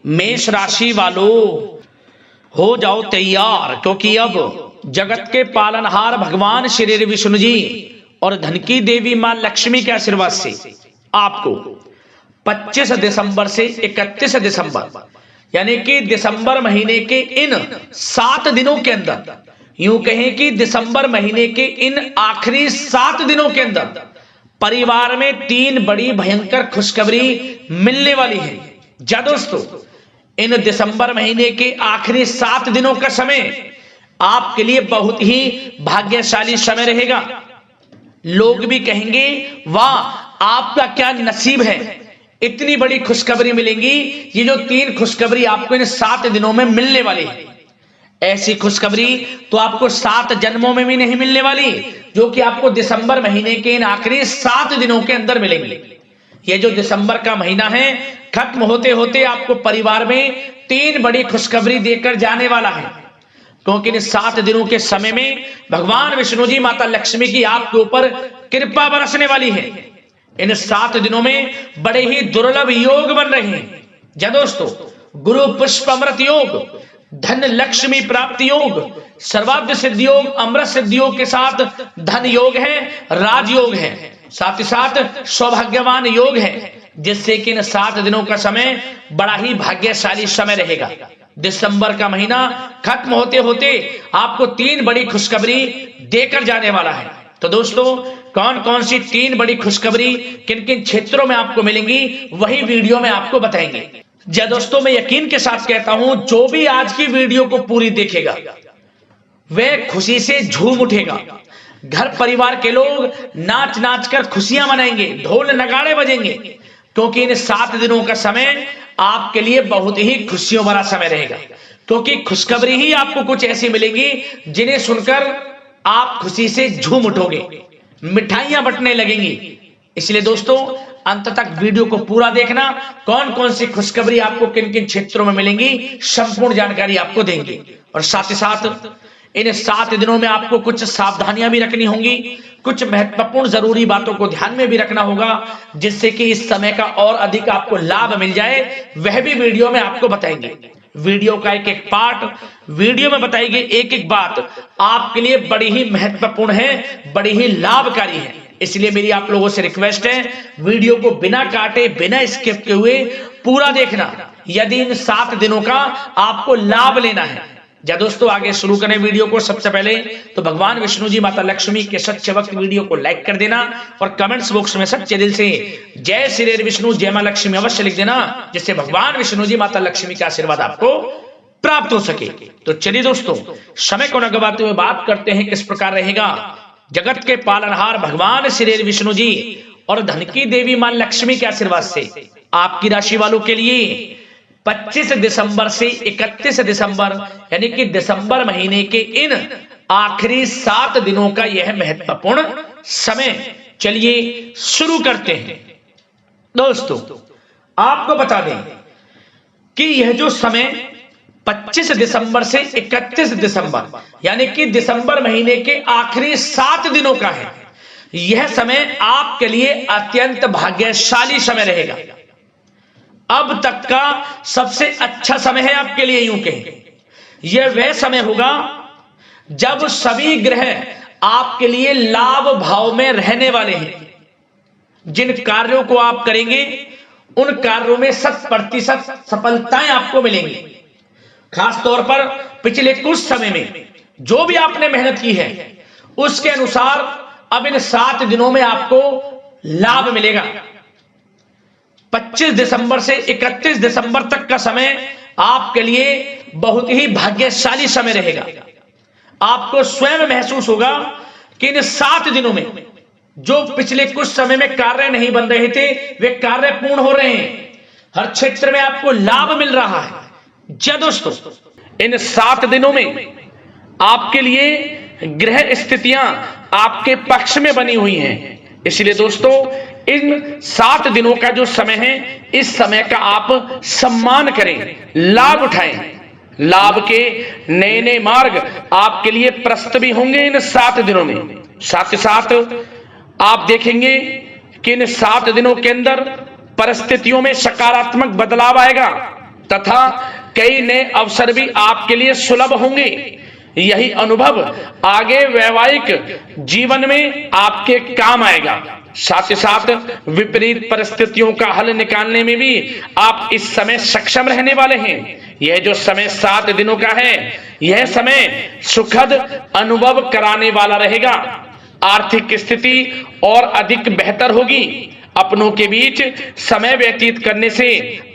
मेष राशि वालों हो जाओ तैयार, क्योंकि अब जगत के पालनहार भगवान श्री विष्णु जी और धन की देवी मां लक्ष्मी के आशीर्वाद से आपको 25 दिसंबर से 31 दिसंबर यानी कि दिसंबर महीने के इन 7 दिनों के अंदर, यूं कहें कि दिसंबर महीने के इन आखिरी 7 दिनों के अंदर परिवार में 3 बड़ी भयंकर खुशखबरी मिलने वाली है। जा दोस्तों, इन दिसंबर महीने के आखिरी 7 दिनों का समय आपके लिए बहुत ही भाग्यशाली समय रहेगा। लोग भी कहेंगे वाह आपका क्या नसीब है, इतनी बड़ी खुशखबरी मिलेंगी। ये जो 3 खुशखबरी आपको इन 7 दिनों में मिलने वाली है, ऐसी खुशखबरी तो आपको 7 जन्मों में भी नहीं मिलने वाली, जो कि आपको दिसंबर महीने के इन आखिरी 7 दिनों के अंदर मिलेंगी। ये जो दिसंबर का महीना है, खत्म होते होते आपको परिवार में 3 बड़ी खुशखबरी देकर जाने वाला है, क्योंकि इन 7 दिनों के समय में भगवान विष्णु जी माता लक्ष्मी की आपके ऊपर कृपा बरसने वाली है। इन 7 दिनों में बड़े ही दुर्लभ योग बन रहे हैं। जा दोस्तों, गुरु पुष्प अमृत योग, धन लक्ष्मी प्राप्ति योग, सर्वार्थ सिद्धि योग, अमृत सिद्धि योग के साथ धन योग है, राजयोग है, साथ ही साथ सौभाग्यवान योग है, जिससे कि इन 7 दिनों का समय बड़ा ही भाग्यशाली समय रहेगा। दिसंबर का महीना खत्म होते होते आपको 3 बड़ी खुशखबरी देकर जाने वाला है। तो दोस्तों, कौन कौन सी 3 बड़ी खुशखबरी किन किन क्षेत्रों में आपको मिलेंगी, वही वीडियो में आपको बताएंगे। जा दोस्तों, मैं यकीन के साथ कहता हूं, जो भी आज की वीडियो को पूरी देखेगा वह खुशी से झूम उठेगा। घर परिवार के लोग नाच नाच कर खुशियां मनाएंगे, ढोल नगाड़े बजेंगे, क्योंकि इन 7 दिनों का समय आपके लिए बहुत ही खुशियों भरा समय रहेगा। क्योंकि खुशखबरी ही आपको कुछ ऐसी मिलेगी जिन्हें सुनकर आप खुशी से झूम उठोगे, मिठाइयां बंटने लगेंगी। इसलिए दोस्तों, अंत तक वीडियो को पूरा देखना। कौन कौन सी खुशखबरी आपको किन किन क्षेत्रों में मिलेंगी, संपूर्ण जानकारी आपको देंगे। और साथ ही साथ इन 7 दिनों में आपको कुछ सावधानियां भी रखनी होंगी, कुछ महत्वपूर्ण जरूरी बातों को ध्यान में भी रखना होगा, जिससे कि इस समय का और अधिक आपको लाभ मिल जाए, वह भी वीडियो में आपको बताएंगे। वीडियो का एक एक पार्ट, वीडियो में बताई गई एक एक बात आपके लिए बड़ी ही महत्वपूर्ण है, बड़ी ही लाभकारी है। इसलिए मेरी आप लोगों से रिक्वेस्ट है, वीडियो को बिना काटे, बिना स्किप किए हुए पूरा देखना, यदि इन 7 दिनों का आपको लाभ लेना है। जा दोस्तों, आगे शुरू करें वीडियो को। सबसे पहले तो भगवान विष्णु जी माता लक्ष्मी के सच्चे वक्त वीडियो को लाइक कर देना और कमेंट्स बॉक्स में सच्चे दिल से जय श्री विष्णु जय मां लक्ष्मी अवश्य लिख देना, जिससे भगवान विष्णु जी माता लक्ष्मी का आशीर्वाद आपको प्राप्त हो सके। तो चलिए दोस्तों, समय को न गवाते हुए बात करते हैं किस प्रकार रहेगा जगत के पालनहार भगवान श्री विष्णु जी और धन की देवी मां लक्ष्मी के आशीर्वाद से आपकी राशि वालों के लिए 25 दिसंबर से 31 दिसंबर यानी कि दिसंबर महीने के इन आखिरी 7 दिनों का यह महत्वपूर्ण समय। चलिए शुरू करते हैं। दोस्तों, आपको बता दें कि यह जो समय 25 दिसंबर से 31 दिसंबर यानी कि दिसंबर महीने के आखिरी 7 दिनों का है, यह समय आपके लिए अत्यंत भाग्यशाली समय रहेगा। अब तक का सबसे अच्छा समय है आपके लिए। यूं कहें, यह वह समय होगा जब सभी ग्रह आपके लिए लाभ भाव में रहने वाले हैं। जिन कार्यों को आप करेंगे उन कार्यों में 100% सफलताएं आपको मिलेंगी। खास तौर पर पिछले कुछ समय में जो भी आपने मेहनत की है, उसके अनुसार अब इन 7 दिनों में आपको लाभ मिलेगा। 25 दिसंबर से 31 दिसंबर तक का समय आपके लिए बहुत ही भाग्यशाली समय रहेगा। आपको स्वयं महसूस होगा कि इन 7 दिनों में जो पिछले कुछ समय में कार्य नहीं बन रहे थे, वे कार्य पूर्ण हो रहे हैं। हर क्षेत्र में आपको लाभ मिल रहा है। जी दोस्तों, इन 7 दिनों में आपके लिए ग्रह स्थितियां आपके पक्ष में बनी हुई हैं। इसलिए दोस्तों, इन 7 दिनों का जो समय है, इस समय का आप सम्मान करें, लाभ उठाएं। लाभ के नए नए मार्ग आपके लिए प्रशस्त भी होंगे इन 7 दिनों में। साथ ही साथ आप देखेंगे कि इन 7 दिनों के अंदर परिस्थितियों में सकारात्मक बदलाव आएगा। तथा कई नए अवसर भी आपके लिए सुलभ होंगे। यही अनुभव आगे वैवाहिक जीवन में आपके काम आएगा। साथ ही साथ विपरीत परिस्थितियों का हल निकालने में भी आप इस समय सक्षम रहने वाले हैं। यह जो समय 7 दिनों का है, यह समय सुखद अनुभव कराने वाला रहेगा। आर्थिक स्थिति और अधिक बेहतर होगी। अपनों के बीच समय व्यतीत करने से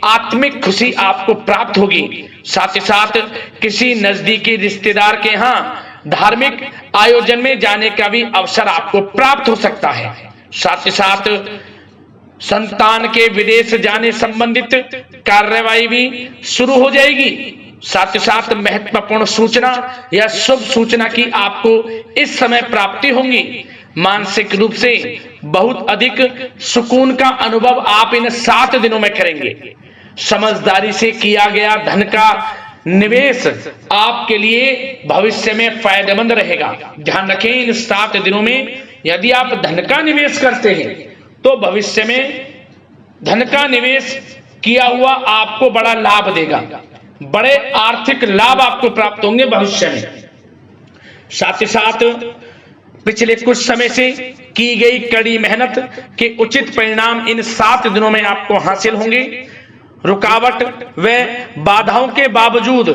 आत्मिक खुशी आपको प्राप्त होगी। साथ ही साथ किसी नजदीकी रिश्तेदार के यहाँ धार्मिक आयोजन में जाने का भी अवसर आपको प्राप्त हो सकता है। साथ ही साथ संतान के विदेश जाने संबंधित कार्यवाही भी शुरू हो जाएगी। साथ ही साथ महत्वपूर्ण सूचना या शुभ सूचना की आपको इस समय प्राप्ति होंगी। मानसिक रूप से बहुत अधिक सुकून का अनुभव आप इन 7 दिनों में करेंगे। समझदारी से किया गया धन का निवेश आपके लिए भविष्य में फायदेमंद रहेगा। ध्यान रखें, इन 7 दिनों में यदि आप धन का निवेश करते हैं तो भविष्य में धन का निवेश किया हुआ आपको बड़ा लाभ देगा। बड़े आर्थिक लाभ आपको प्राप्त होंगे भविष्य में। साथ ही साथ पिछले कुछ समय से की गई कड़ी मेहनत के उचित परिणाम इन 7 दिनों में आपको हासिल होंगे। रुकावट व बाधाओं के बावजूद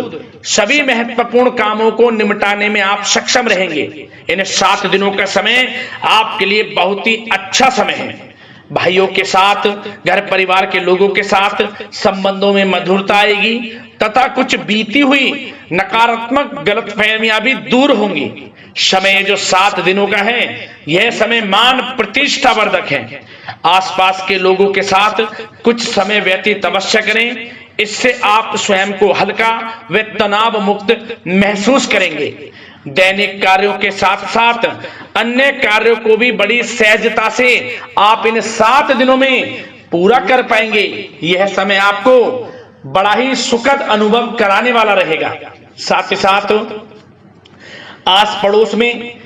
सभी महत्वपूर्ण कामों को निपटाने में आप सक्षम रहेंगे। इन 7 दिनों का समय आपके लिए बहुत ही अच्छा समय है। भाइयों के साथ, घर परिवार के लोगों के साथ संबंधों में मधुरता आएगी तथा कुछ बीती हुई नकारात्मक गलतफहमियां भी दूर होंगी। समय जो 7 दिनों का है, यह समय मान प्रतिष्ठा वर्धक है। आसपास के लोगों के साथ कुछ समय व्यतीत अवश्य करें। इससे आप स्वयं को हल्का व तनाव मुक्त महसूस करेंगे। दैनिक कार्यों के साथ साथ अन्य कार्यों को भी बड़ी सहजता से आप इन 7 दिनों में पूरा कर पाएंगे। यह समय आपको बड़ा ही सुखद अनुभव कराने वाला रहेगा। साथ ही साथ आस पड़ोस में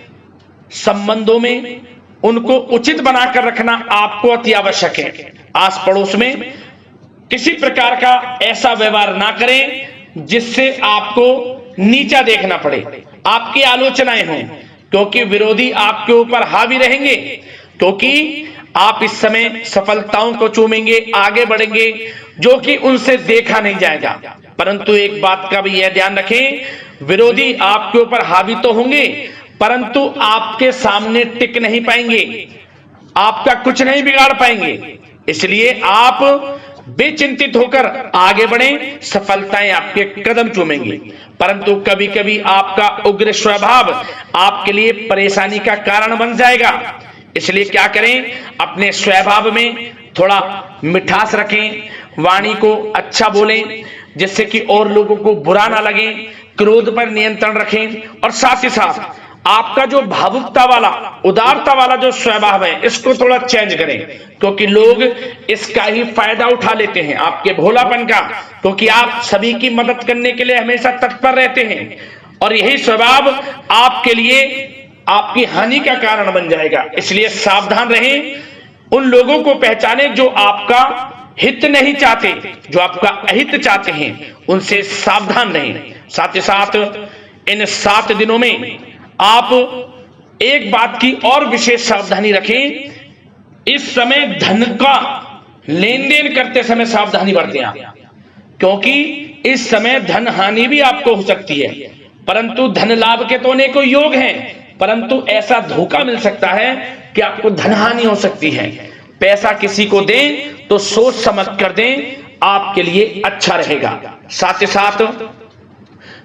संबंधों में उनको उचित बनाकर रखना आपको अति आवश्यक है। आस पड़ोस में किसी प्रकार का ऐसा व्यवहार ना करें जिससे आपको नीचा देखना पड़े, आपकी आलोचनाएं हों, क्योंकि विरोधी आपके ऊपर हावी रहेंगे। क्योंकि आप इस समय सफलताओं को चूमेंगे, आगे बढ़ेंगे, जो कि उनसे देखा नहीं जाएगा। परंतु एक बात का भी यह ध्यान रखें, विरोधी आपके ऊपर हावी तो होंगे परंतु आपके सामने टिक नहीं पाएंगे, आपका कुछ नहीं बिगाड़ पाएंगे। इसलिए आप बेचिंतित होकर आगे बढ़ें, सफलताएं आपके कदम चूमेंगी। परंतु कभी कभी आपका उग्र स्वभाव आपके लिए परेशानी का कारण बन जाएगा। इसलिए क्या करें, अपने स्वभाव में थोड़ा मिठास रखें, वाणी को अच्छा बोलें जिससे कि और लोगों को बुरा ना लगे, क्रोध पर नियंत्रण रखें। और साथ ही साथ आपका जो भावुकता वाला, उदारता वाला जो स्वभाव है, इसको थोड़ा चेंज करें, क्योंकि लोग इसका ही फायदा उठा लेते हैं, आपके भोलापन का, क्योंकि आप सभी की मदद करने के लिए हमेशा तत्पर रहते हैं। और यही स्वभाव आपके लिए आपकी हानि का कारण बन जाएगा। इसलिए सावधान रहें, उन लोगों को पहचानें जो आपका हित नहीं चाहते, जो आपका अहित चाहते हैं, उनसे सावधान रहें। साथ ही साथ इन 7 दिनों में आप एक बात की और विशेष सावधानी रखें, इस समय धन का लेन देन करते समय सावधानी बरतें आप, क्योंकि इस समय धन हानि भी आपको हो सकती है। परंतु धन लाभ के तो अनेकों योग हैं, परंतु ऐसा धोखा मिल सकता है कि आपको धन हानि हो सकती है। पैसा किसी को दें तो सोच समझ कर दें, आपके लिए अच्छा रहेगा। साथ ही साथ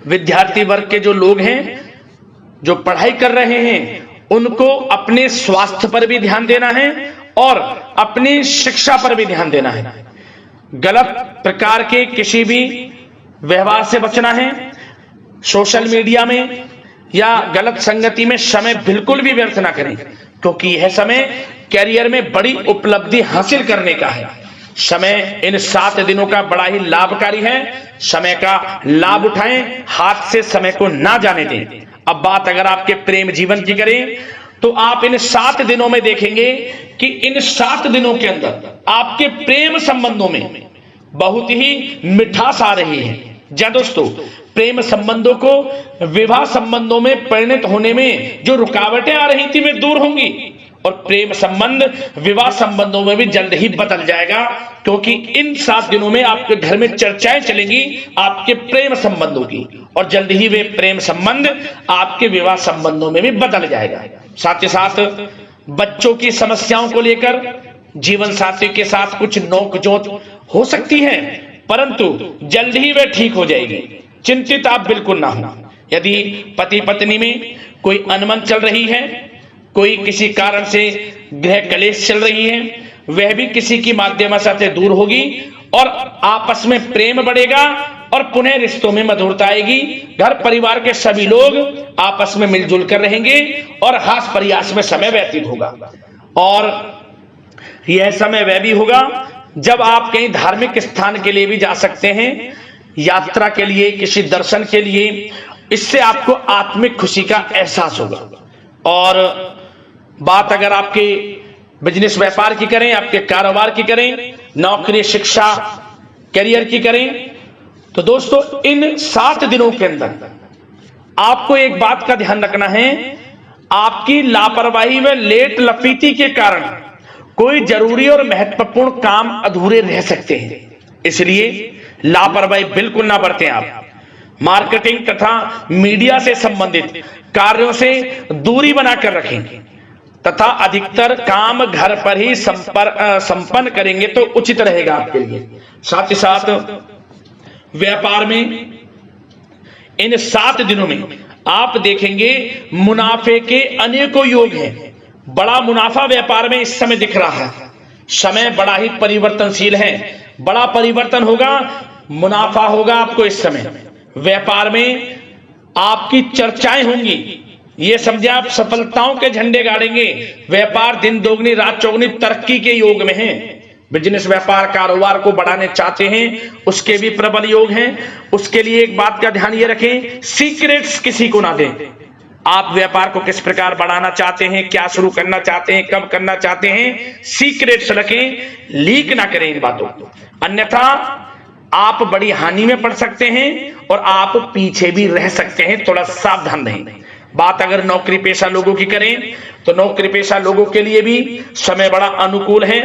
विद्यार्थी वर्ग के जो लोग हैं, जो पढ़ाई कर रहे हैं, उनको अपने स्वास्थ्य पर भी ध्यान देना है और अपनी शिक्षा पर भी ध्यान देना है। गलत प्रकार के किसी भी व्यवहार से बचना है। सोशल मीडिया में या गलत संगति में समय बिल्कुल भी व्यर्थ ना करें, क्योंकि यह समय कैरियर में बड़ी उपलब्धि हासिल करने का है। समय इन 7 दिनों का बड़ा ही लाभकारी है। समय का लाभ उठाएं, हाथ से समय को ना जाने दें। अब बात अगर आपके प्रेम जीवन की करें तो आप इन 7 दिनों में देखेंगे कि इन 7 दिनों के अंदर आपके प्रेम संबंधों में बहुत ही मिठास आ रही है। जी दोस्तों, प्रेम संबंधों को विवाह संबंधों में परिणत होने में जो रुकावटें आ रही थी वे दूर होंगी और प्रेम संबंध विवाह संबंधों में भी जल्द ही बदल जाएगा, क्योंकि इन 7 दिनों में आपके घर में चर्चाएं चलेंगी आपके प्रेम संबंधों की और जल्द ही वे प्रेम संबंध आपके विवाह संबंधों में भी बदल जाएगा। साथ ही साथ बच्चों की समस्याओं को लेकर जीवन साथी के साथ कुछ नोकझोंक हो सकती है, परंतु जल्द ही वे ठीक हो जाएगी। चिंतित आप बिल्कुल ना हो। यदि पति पत्नी में कोई अनबन चल रही है, कोई किसी कारण से गृह कलेश चल रही है, वह भी किसी की माध्यम से दूर होगी और आपस में प्रेम बढ़ेगा और पुनः रिश्तों में मधुरता आएगी। घर परिवार के सभी लोग आपस में मिलजुल कर रहेंगे और हास प्रयास में समय व्यतीत होगा। और यह समय वह भी होगा जब आप कहीं धार्मिक स्थान के लिए भी जा सकते हैं, यात्रा के लिए, किसी दर्शन के लिए। इससे आपको आत्मिक खुशी का एहसास होगा। और बात अगर आपके बिजनेस व्यापार की करें, आपके कारोबार की करें, नौकरी, शिक्षा, करियर की करें, तो दोस्तों इन 7 दिनों के अंदर आपको एक बात का ध्यान रखना है, आपकी लापरवाही व लेट लफीती के कारण कोई जरूरी और महत्वपूर्ण काम अधूरे रह सकते हैं। इसलिए लापरवाही बिल्कुल ना बरतें। आप मार्केटिंग तथा मीडिया से संबंधित कार्यों से दूरी बनाकर रखें तथा अधिकतर काम घर पर ही संपन्न करेंगे तो उचित रहेगा आपके लिए। साथ ही साथ व्यापार में इन 7 दिनों में आप देखेंगे मुनाफे के अनेकों योग हैं। बड़ा मुनाफा व्यापार में इस समय दिख रहा है। समय बड़ा ही परिवर्तनशील है, बड़ा परिवर्तन होगा, मुनाफा होगा आपको इस समय। व्यापार में आपकी चर्चाएं होंगी, ये समझे आप सफलताओं के झंडे गाड़ेंगे। व्यापार दिन दोगुनी रात चौगुनी तरक्की के योग में है। बिजनेस व्यापार कारोबार को बढ़ाने चाहते हैं, उसके भी प्रबल योग हैं। उसके लिए एक बात का ध्यान ये रखें, सीक्रेट्स किसी को ना दें। आप व्यापार को किस प्रकार बढ़ाना चाहते हैं, क्या शुरू करना चाहते हैं, कब करना चाहते हैं, सीक्रेट्स रखें, लीक ना करें इन बातों को, अन्यथा आप बड़ी हानि में पड़ सकते हैं और आप पीछे भी रह सकते हैं। थोड़ा सावधान रहें। बात अगर नौकरी पेशा लोगों की करें तो नौकरी पेशा लोगों के लिए भी समय बड़ा अनुकूल है।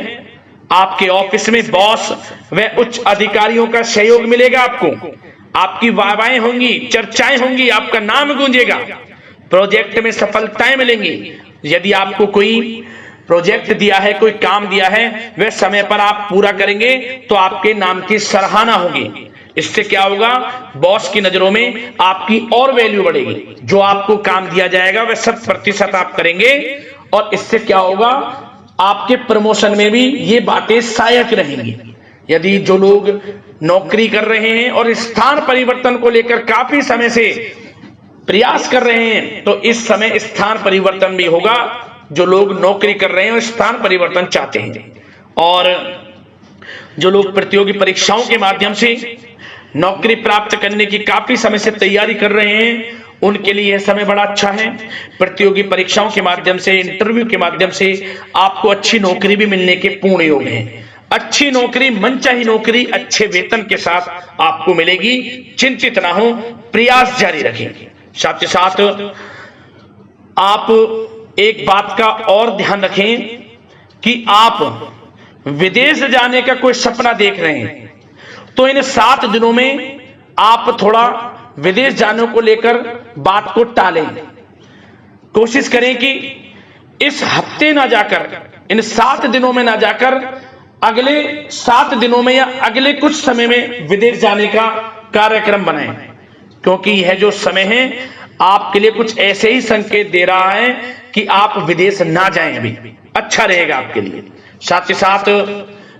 आपके ऑफिस में बॉस व उच्च अधिकारियों का सहयोग मिलेगा आपको। आपकी वाहवाहें होंगी, चर्चाएं होंगी, आपका नाम गूंजेगा। प्रोजेक्ट में सफलताएं मिलेंगी। यदि आपको कोई प्रोजेक्ट दिया है, कोई काम दिया है, वह समय पर आप पूरा करेंगे तो आपके नाम की सराहना होगी। इससे क्या होगा, बॉस की नजरों में आपकी और वैल्यू बढ़ेगी। जो आपको काम दिया जाएगा वह 100% आप करेंगे और इससे क्या होगा, आपके प्रमोशन में भी ये बातें सहायक रहेंगी। यदि जो लोग नौकरी कर रहे हैं और स्थान परिवर्तन को लेकर काफी समय से प्रयास कर रहे हैं तो इस समय स्थान परिवर्तन भी होगा। जो लोग नौकरी कर रहे हैं और स्थान परिवर्तन चाहते हैं, और जो लोग प्रतियोगी परीक्षाओं के माध्यम से नौकरी प्राप्त करने की काफी समय से तैयारी कर रहे हैं, उनके लिए यह समय बड़ा अच्छा है। प्रतियोगी परीक्षाओं के माध्यम से, इंटरव्यू के माध्यम से आपको अच्छी नौकरी भी मिलने के पूर्ण योग हैं। अच्छी नौकरी, मनचाही नौकरी अच्छे वेतन के साथ आपको मिलेगी। चिंतित ना हो, प्रयास जारी रखें। साथ ही साथ आप एक बात का और ध्यान रखें कि आप विदेश जाने का कोई सपना देख रहे हैं तो इन 7 दिनों में आप थोड़ा विदेश जाने को लेकर बात को टालें। कोशिश करें कि इस हफ्ते ना जाकर, इन 7 दिनों में ना जाकर अगले 7 दिनों में या अगले कुछ समय में विदेश जाने का कार्यक्रम बनाएं, क्योंकि यह जो समय है आपके लिए कुछ ऐसे ही संकेत दे रहा है कि आप विदेश ना जाएं, अभी अच्छा रहेगा आपके लिए। साथ ही साथ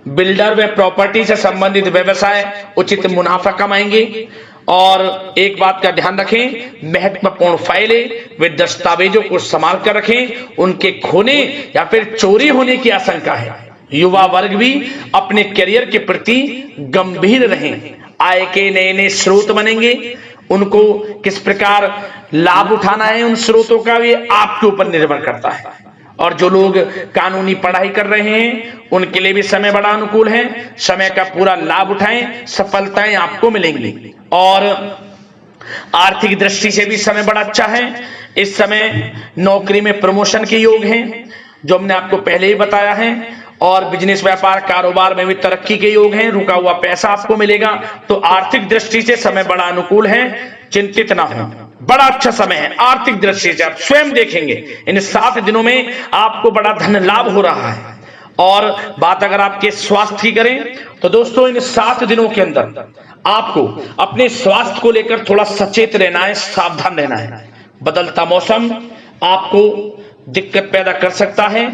बिल्डर व प्रॉपर्टी से संबंधित व्यवसाय उचित मुनाफा कमाएंगे। और एक बात का ध्यान रखें, महत्वपूर्ण फाइलें व दस्तावेजों को संभाल कर रखें, उनके खोने या फिर चोरी होने की आशंका है। युवा वर्ग भी अपने करियर के प्रति गंभीर रहें। आय के नए नए स्रोत बनेंगे, उनको किस प्रकार लाभ उठाना है उन स्रोतों का, ये आपके ऊपर निर्भर करता है। और जो लोग कानूनी पढ़ाई कर रहे हैं उनके लिए भी समय बड़ा अनुकूल है। समय का पूरा लाभ उठाएं, सफलताएं आपको मिलेंगी। और आर्थिक दृष्टि से भी समय बड़ा अच्छा है। इस समय नौकरी में प्रमोशन के योग हैं, जो हमने आपको पहले ही बताया है। और बिजनेस, व्यापार, कारोबार में भी तरक्की के योग हैं। रुका हुआ पैसा आपको मिलेगा। तो आर्थिक दृष्टि से समय बड़ा अनुकूल है, चिंतित ना हो, बड़ा अच्छा समय है। आर्थिक दृष्टि से आप स्वयं देखेंगे इन 7 दिनों में आपको बड़ा धन लाभ हो रहा है। और बात अगर आपके स्वास्थ्य की करें तो दोस्तों इन 7 दिनों के अंदर आपको अपने स्वास्थ्य को लेकर थोड़ा सचेत रहना है, सावधान रहना है। बदलता मौसम आपको दिक्कत पैदा कर सकता है।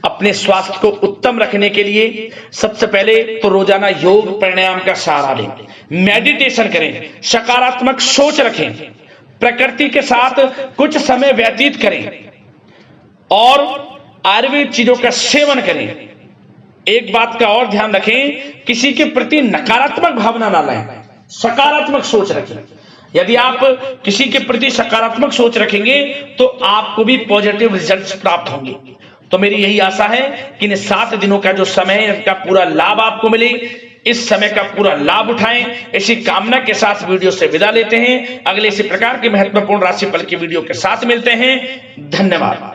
अपने स्वास्थ्य को उत्तम रखने के लिए सबसे पहले तो रोजाना योग प्राणायाम का सहारा लें, मेडिटेशन करें, सकारात्मक सोच रखें, प्रकृति के साथ कुछ समय व्यतीत करें और आयुर्वेद चीजों का सेवन करें। एक बात का और ध्यान रखें, किसी के प्रति नकारात्मक भावना ना लाएं, सकारात्मक सोच रखें। यदि आप किसी के प्रति सकारात्मक सोच रखेंगे तो आपको भी पॉजिटिव रिजल्ट्स प्राप्त होंगे। तो मेरी यही आशा है कि इन 7 दिनों का जो समय है इसका पूरा लाभ आपको मिले। इस समय का पूरा लाभ उठाएं, इसी कामना के साथ वीडियो से विदा लेते हैं। अगले इसी प्रकार के महत्वपूर्ण राशिफल की वीडियो के साथ मिलते हैं। धन्यवाद।